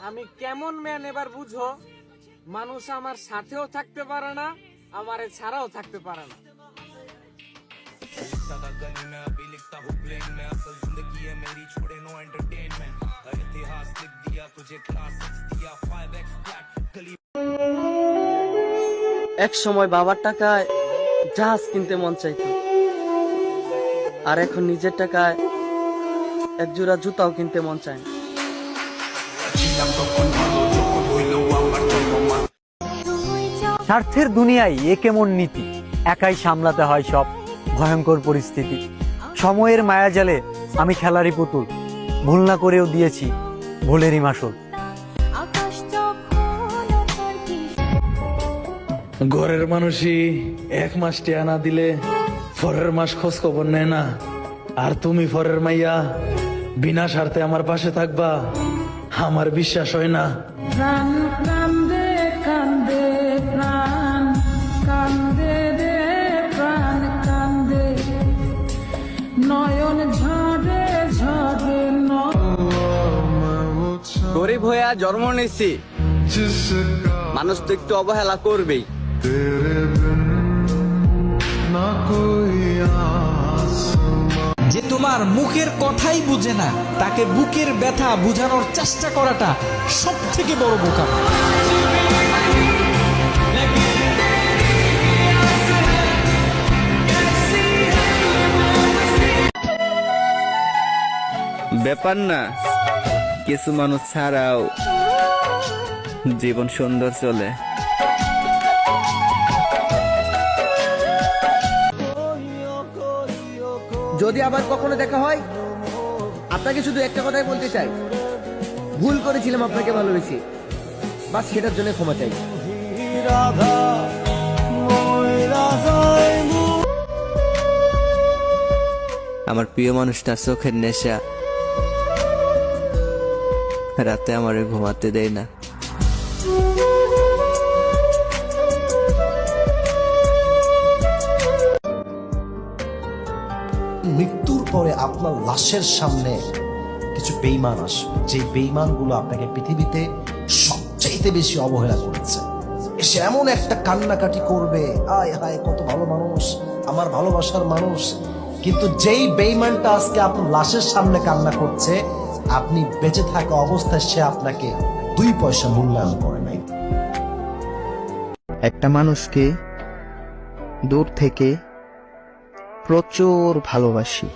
আমি কেমন ম্যান এবার বুঝো। মানুষ আমার সাথেও থাকতে পারে না, আমার ছাড়াও থাকতে পারে না। এক সময় বাবার টাকায় জাহাজ কিনতে মন চাইতো, আর এখন নিজের টাকায় এক জোড়া জুতাও কিনতে মন চায় না। স্বার্থের দুনিয়ায় এ কেমন নীতি, একাই সামলাতে হয় সব ভয়ঙ্কর পরিস্থিতি। সময়ের মায়াজালে আমি খেলারই পুতুল, ভুল না করেও দিয়েছি ভুলেরই মাসুল। ঘরের মানুষই এক মাস টিয়া না দিলে পরের মাস খোঁজ খবর নেয় না, আর তুমি পরের মাইয়া বিনা স্বার্থে আমার পাশে থাকবা, আমার বিশ্বাস হয় না। প্রাণ কান্দে কান্দে প্রাণ কান্দে রে প্রাণ কান্দে, নয়ন ঝরে ঝরে গরিব হইয়া জন্ম নিছি, মানুষ তো একটু অবহেলা করবেই। যে তোমার মুখের কথাই বুঝে না, তাকে বুকের ব্যথা বুঝানোর চেষ্টা করাটা সব থেকে বড় বোকা। ব্যাপার না, কিছু মানুষ ছাড়াও জীবন সুন্দর চলে। যদি আবার কখনো দেখা হয়, আপনাকে শুধু একটা কথাই বলতে চাই, ভুল করেছিলাম আপনাকে ভালোবেসে, বাস সেটার জন্য ক্ষমা চাই। আমার প্রিয় মানুষটার চোখের নেশা রাতে আমারে ঘুমাতে দেয় না। মৃত্যুর পরে আপনার লাশের সামনে কিছু বেঈমান আসবে, যে বেঈমানগুলো আপনাকে পৃথিবীতে সবচেয়ে বেশি অবহেলা করেছে। এসে এমন একটা কান্নাকাটি করবে, আয় হায় কত ভালো মানুষ, আমার ভালোবাসার মানুষ। কিন্তু যেই বেঈমানটা আজকে আপনার লাশের সামনে কান্না করছে, আপনি বেঁচে থাকা অবস্থায় সে আপনাকে 2 পয়সা মূল্যায়ন করে নাই। একটা মানুষকে দূর থেকে প্রচুর ভালোবাসি।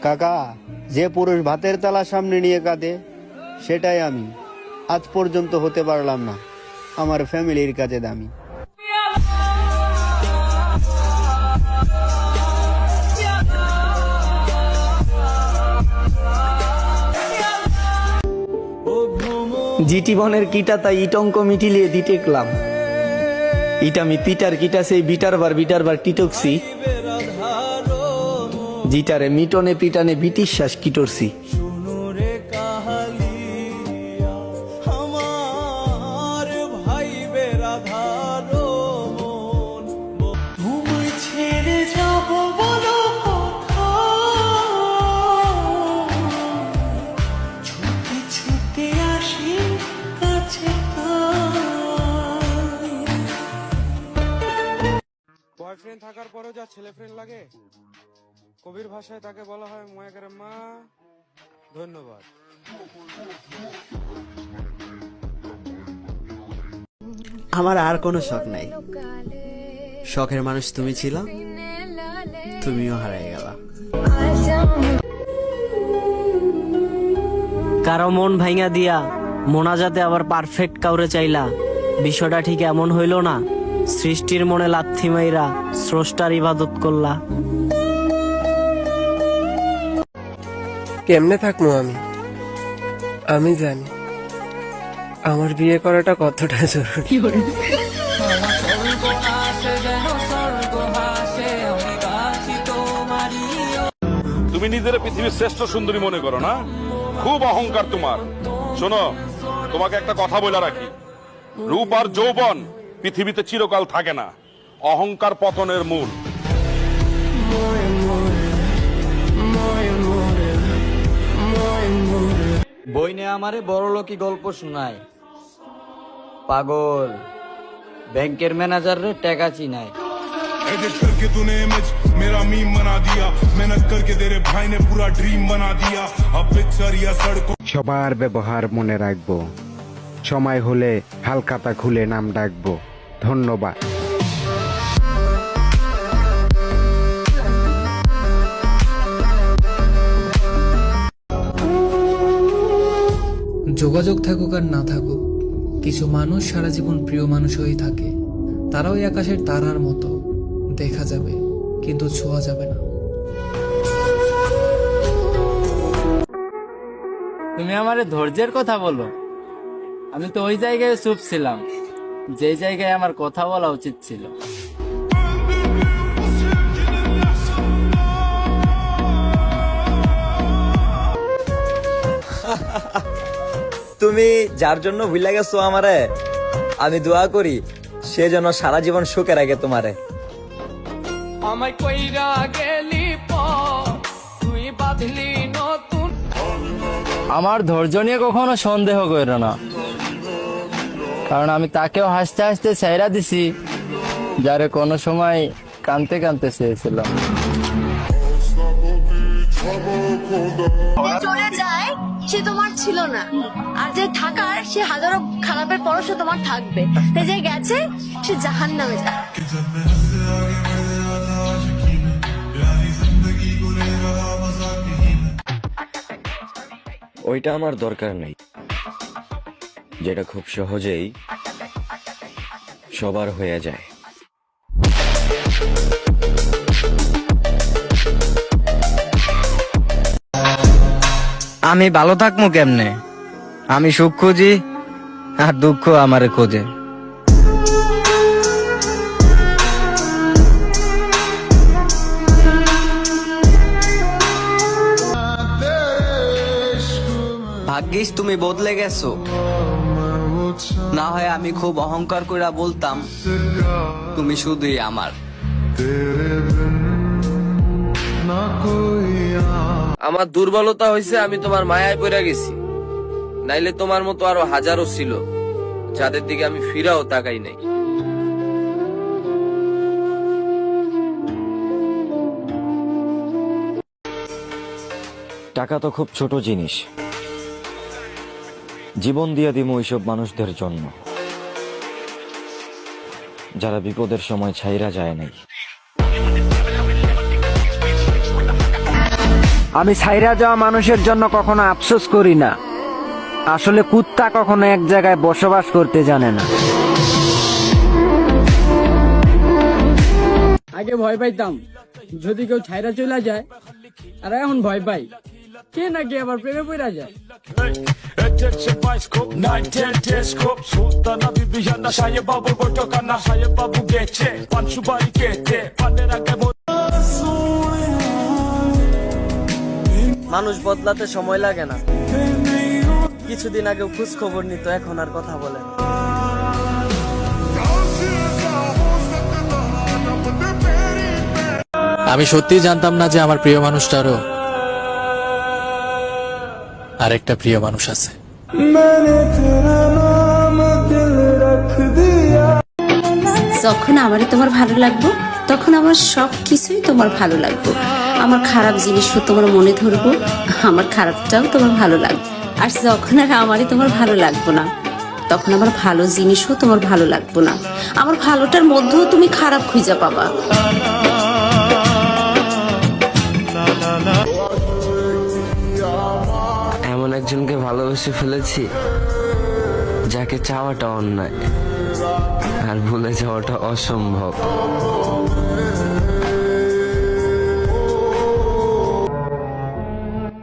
কাকা, যে পুরুষ ভাতের তালা সামনে নিয়ে কাঁদে সেটাই আমি। আজ পর্যন্ত হতে পারলাম না আমার ফ্যামিলির কাছে দামি। জীবনের কিটা তাই ইটঙ্ক মিটিলিয়ে দিটেকলাম, ইটামি পিটার কিটা সেই বিটার বার টিটকছি, জিটারে মিটনে পিটানে বিটিশ্বাস কিটরছি। বয়ফ্রেন্ড থাকার পরেও যা ছেলে ফ্রেন্ড লাগে, কবির ভাষায় তাকে বলা হয় ময়াকের মা। ধন্যবাদ। আমার আর কোনো শখ নাই, শখের মানুষ তুমি ছিলা, তুমিও হারাই গেলা। কারো মন ভাঙা দিয়া মোনাজাতে আবার পারফেক্ট কাউরে চাইলা, বিষয়টা ঠিক এমন হইল না। সৃষ্টির মনে লাথি মাইরা স্রষ্টার ইবাদত করলা। কেমনে থাকবো আমি জানি আমার বিয়ে করাটা কতটা জরুরি। তুমি নিজের পৃথিবীর শ্রেষ্ঠ সুন্দরী মনে করো না, খুব অহংকার তোমার। শোনো, তোমাকে একটা কথা বলে রাখি, রূপ আর যৌবন পৃথিবীতে চিরকাল থাকে না, অহংকার পতনের মূল। বইনে আমারে বড় লোকই গল্প শোনায়। পাগল, ব্যাংকের ম্যানেজার রে টাকা চিনায়। एडिट करके तूने इमेज मेरा मीम बना दिया, मेहनत करके तेरे भाई ने पूरा ड्रीम बना दिया। अब पिक्चर या सड़कों সবার ব্যবহার মনে রাখবো, সময় হলে হালখাতা খুলে নাম ডাকবো। ধন্যবাদ। যোগাযোগ থাকুক আর না থাকুক, কিছু মানুষ সারা জীবন প্রিয় মানুষ হয়ে থাকে। তারাও এই আকাশের তারার মতো, দেখা যাবে কিন্তু ছোঁয়া যাবে না। তুমি আমারে ধৈর্যের কথা বলো, আমি তো ওই জায়গায় চুপ ছিলাম যে জায়গায় আমার কথা বলা উচিত ছিল। তুমি যার জন্য ভুলে গেছো আমারে, আমি দোয়া করি সে যেন সারা জীবন সুখে রাখে তোমারে। আমায় কইরা গেলি তুই বাঁধলি নতুন। আমার ধৈর্য নিয়ে কখনো সন্দেহ করো না, কারণ আমি তাকেও হাসতে হাসতে ছাইরা দিছি যারে কোনো সময় কানতে কানতে চেয়েছিলাম। চলে যায় সে তোমার ছিল না, আর যে থাকার সে হাজারো খারাপের পরও সে তোমার থাকবে। যে গেছে সে জাহান্নামে যায়। ওইটা আমার দরকার নেই, যেটা খুব সহজেই সবার হয়ে যায়। আমি ভালো থাকবো কেমনে? আমি সুখ খুঁজি আর দুঃখ আমারে খোঁজে। ভাগ্যিস তুমি বদলে গেছো, না হয় আমি খুব অহংকার করে বলতাম তুমি শুধুই আমার। আমার দুর্বলতা হয়েছে আমি তোমার মায়ায় পড়ে গেছি, নাইলে তোমার মতো আরো হাজারো ছিল যাদের দিকে আমি ফিরাও তাকাই নাই। টাকা তো খুব ছোট জিনিস, জীবন দিয়ে দিব ওইসব মানুষদের জন্য যারা বিপদের সময় ছাইরা যায় নাই। আমি ছাইরা যাওয়া মানুষের জন্য কখনো আফসোস করি না। আসলে কুত্তা কখনো এক জায়গায় বসবাস করতে জানে না। আগে ভয় পাইতাম যদি কেউ ছাইরা চলে যায়, আর এখন ভয় পাই কে নাকি আবার প্রেমে পড়া যায়। মানুষ বদলাতে সময় লাগে না। কিছুদিন আগেও খোঁজ খবর নিত, এখন আর কথা বলে না। আমি সত্যিই জানতাম না যে আমার প্রিয় মানুষটারও আরেকটা প্রিয় মানুষ আছে। যখন আমারই তোমার ভালো লাগবে, তখন আমার সব কিছুই তোমার ভালো লাগবে। আমার খারাপ জিনিসও তোমার মনে ধরবো, আমার খারাপটাও তোমার ভালো লাগবে। আর যখন আর আমারই তোমার ভালো লাগবে না, তখন আমার ভালো জিনিসও তোমার ভালো লাগবে না। আমার ভালোটার মধ্যেও তুমি খারাপ খুঁজে পাবা। এমন একজনকে ভালোবেসে ফেলেছি যাকে চাওয়াটা অন্যায় আর ভুলে যাওয়াটা অসম্ভব।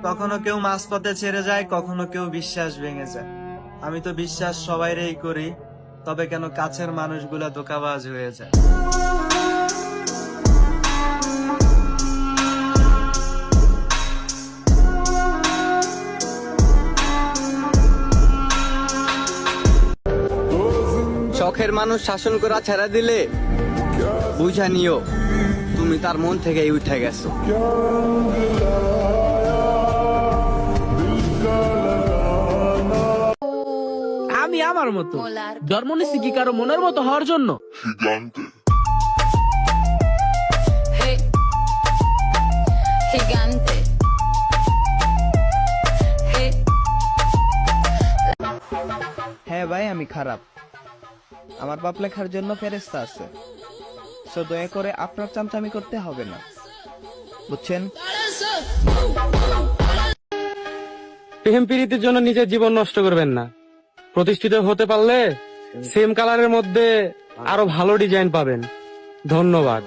কখনো কেউ মাঝপথে ছেড়ে যায়, কখনো কেউ বিশ্বাস ভেঙে যায়। আমি তো বিশ্বাস সবাইরেই করি, তবে কেন কাছের মানুষগুলা ধোঁকাবাজ হয়ে যায়। শখের মানুষ শাসন করা ছেড়ে দিলে বুঝা নিও তুমি তার মন থেকে উঠে গেছো। আমার মতো জন্ম নিছি কি কারো মনের মতো হওয়ার জন্য? হ্যাঁ ভাই, আমি খারাপ। আমার পাপ লেখার জন্য ফেরেশতা আছে, সো দয়া করে আপনার চামচামি করতে হবে না, বুঝছেন? প্রেম প্রীতির জন্য নিজের জীবন নষ্ট করবেন না। প্রতিষ্ঠিত হতে পারলে সেম কালারের মধ্যে আরো ভালো ডিজাইন পাবেন। ধন্যবাদ।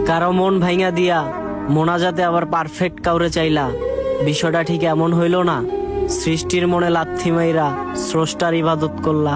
কারো মন ভাঙা দিয়া মোনাজাতে আবার পারফেক্ট কাউরে চাইলা, বিষয়টা ঠিক এমন হইল না? সৃষ্টির মনে লাথি মাইরা স্রষ্টার ইবাদত করলা।